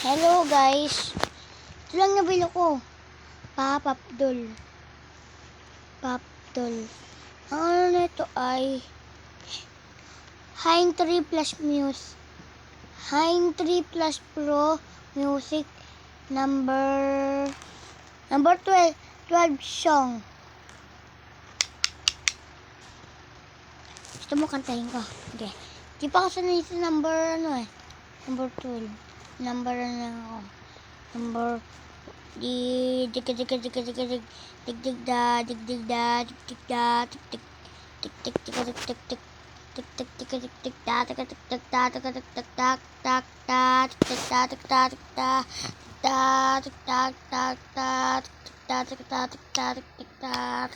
Hello guys. Ito lang nabili ko. Papapdol. Ang ano nito ay Hein 3 Plus Music. Hein 3 Plus Pro Music number 12 song. Gusto mo kantahin ko? Okay. Di pa ako sanay sa number number 12. Number ako. Number dig da dig da dig da dig da tik tik tik tik tik tik tik tik tik tik tik da tik tik tik da tik tik tik tak tak tak tik da tik da tik da da tik tak tak tak tik da tik da tik da tik da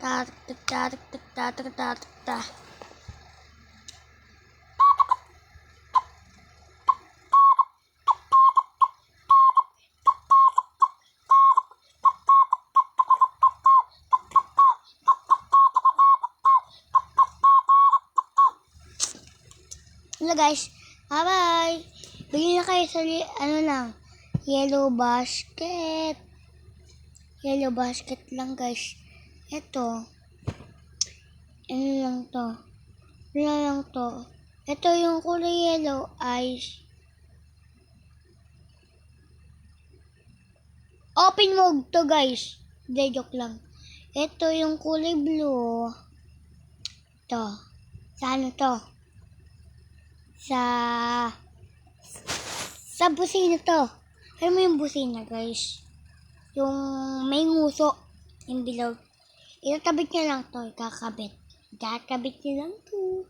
da tik da tik da tik da da. Hello guys, bye-bye! Bili na kayo sa yellow basket. Yellow basket lang guys. Ito. Ano lang to. Ito yung kulay yellow ay open mode to guys. Hindi, joke lang. Ito yung kulay blue. Ito. Sa ano to? Sa busina to. Alam mo yung busina guys? Yung may nguso. Yung bilog. Itatabit niya lang to. Kakabit niya lang to.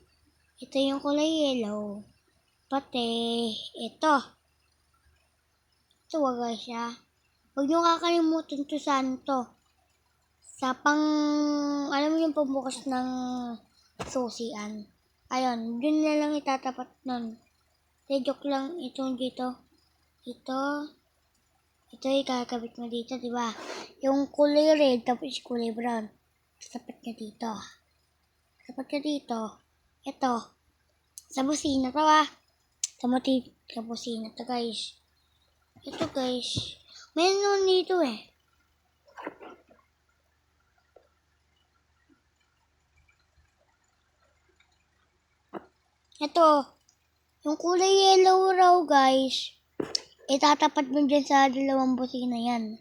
Ito yung kulay yellow. Pati ito. Ito guys ha. Huwag niyo kakalimutan to sa ano to. Sa alam mo yung pambukas ng susian. Ayun, dun na lang itatapat nun. Joke lang, itong dito. Ito ikakabit mo dito, di ba? Yung kulay red, tapos kulay brown. Tapat ka dito. Ito. Sa busina to, Sa busina to, guys. Ito, guys. Meron dito, Ito. Yung kulay yellow raw, guys. Itatapat mo dyan sa dalawang busina yan.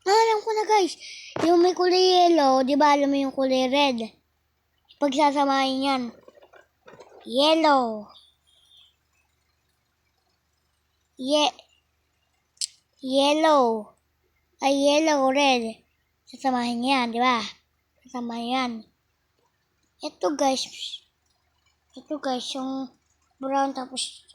Alam ko na guys. Yung may kulay yellow, di ba alam mo yung kulay red? Pagsasamahin yan. Yellow. Yellow, red. Sasamahin yan, di ba? Ito guys, yung brown tapos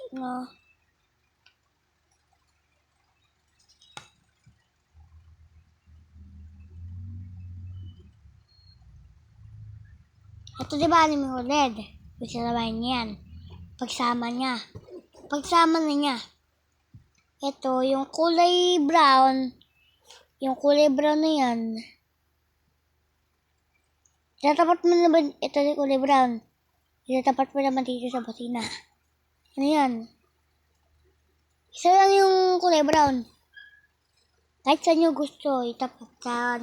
ito di ba alam mo red? Sasamahin yan. Pagsama na niya. Ito yung kulay brown. Na yan. Itatapat mo naman, ito yung kulay brown. Itatapat mo naman dito sa busina. Ano yan? Isa lang yung kulay brown. Kahit saan nyo gusto, itapat sa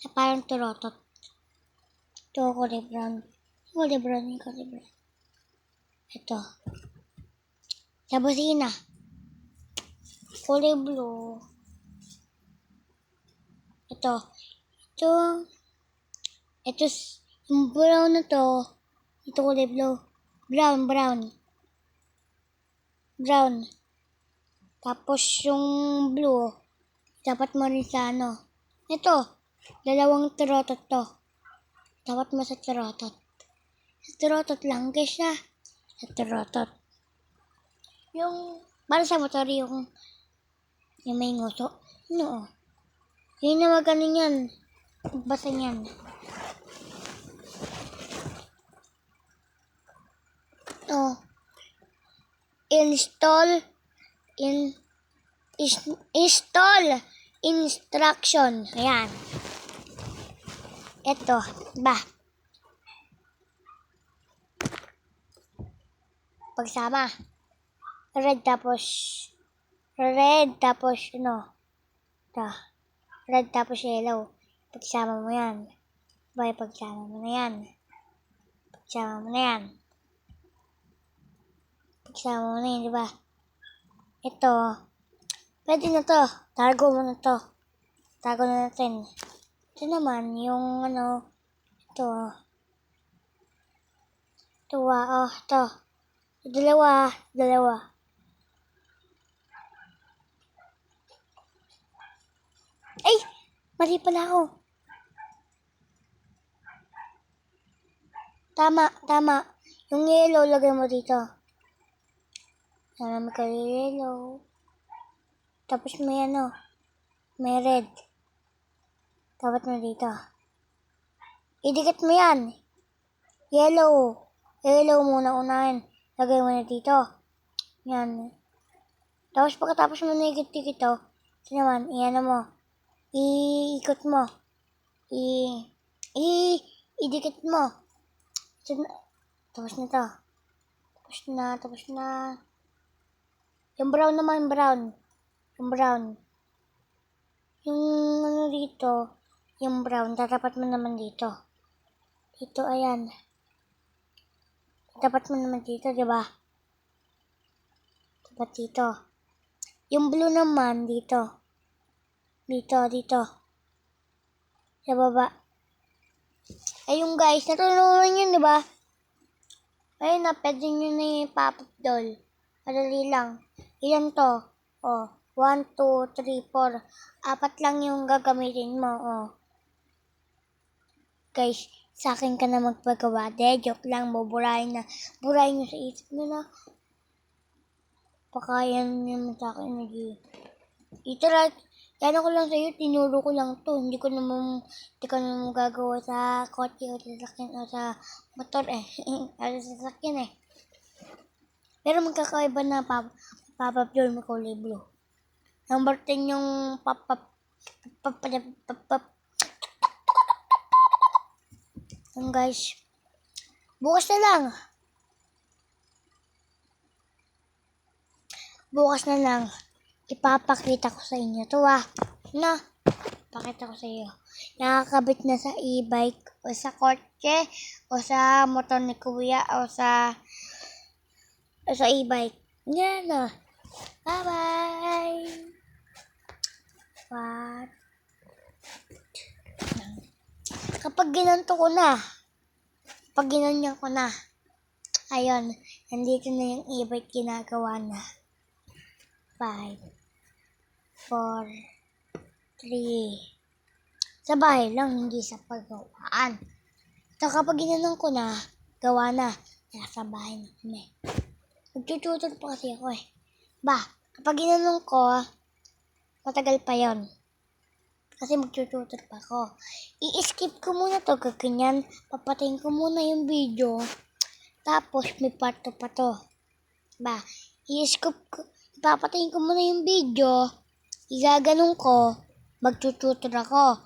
sa parang turotot. Ito, kulay brown. Ito. Sa busina. Kulay blue. Ito yung brown na to. Ito kulay blue. Brown. Tapos yung blue, dapat mo rin sa Ito, dalawang turotot to. Dapat mo sa turotot. Sa turotot lang guys ha. Sa turotot. Yung, para sa motor yung may nguso. Hindi na magano yan. Basa yan. Install instruction. Ayan. Ito, ba? Pagsama. Red tapos, ano, ito. Red tapos yellow. Pagsama mo yan. Bye, pagsama mo na yan. Pagsama mo na yan. Pagsama mo na yan, di ba? Ito, pwede na to. Tago mo na to. Tago na natin. Ito naman, yung ano, ito. Ito, ito. Dalawa. Ay! Mali pala ako. Tama. Yung yellow, lagay mo dito. Sana magka-yellow. Tapos may ano, may red. Dapat mo dito. Idikit mo yan. Yellow. Yellow muna unahin. Lagay mo na dito. Yan. Tapos pagkatapos mo na-ikot-ikot ito, ito naman, iyan mo. Iikot mo. Idikit mo. Tapos na to. Tapos na. Yung brown naman, Yung brown. Yung ano dito, yung brown, tatapat mo naman dito. Dito, ayan. Tatapat mo naman dito, di ba? Tapat dito. Yung blue naman, dito. Dito. Sa baba. Ayun guys, natulungan yun, di ba? Ayun na, pwede nyo na yung pop-up doll. Madali lang. Ilan to? 1, 2, 3, 4. 4 lang yung gagamitin mo, Guys, sa akin ka na magpagawa. Joke lang, burahin nyo sa isip nyo na. Pakayan nyo sa akin. Ito lang, yan ako lang sa'yo, tinuro ko lang to. Hindi ka naman gagawa sa kotse o sa sasakyan o sa motor o sa sasakyan Pero magkakaiba na pop-up doon mo kulay blue. Number 10 yung pop-up. Guys, bukas na lang. Ipapakita ko sa inyo to pakita ko sa iyo. Nakakabit na sa e-bike o sa kotse o sa motor ni kuya o sa e-bike. Yan Bye-bye! Kapag ginanto ko na, pag ginanyan ko na, ayun, nandito na yung e-bike ginagawa na. 5, 4, 3. Sa bahay lang, hindi sa paggawaan. So, kapag ginanong ko na, gawa na. Nasa bahay na kami. Magtututor pa kasi ako kapag ginanong ko, matagal pa yon. Kasi magtututor pa ako. I-skip ko muna to, kaganyan. Papatayin ko muna yung video. Tapos, may part 2 pa to. Papatayin ko muna yung video. Igaganong ko, magtututor ako.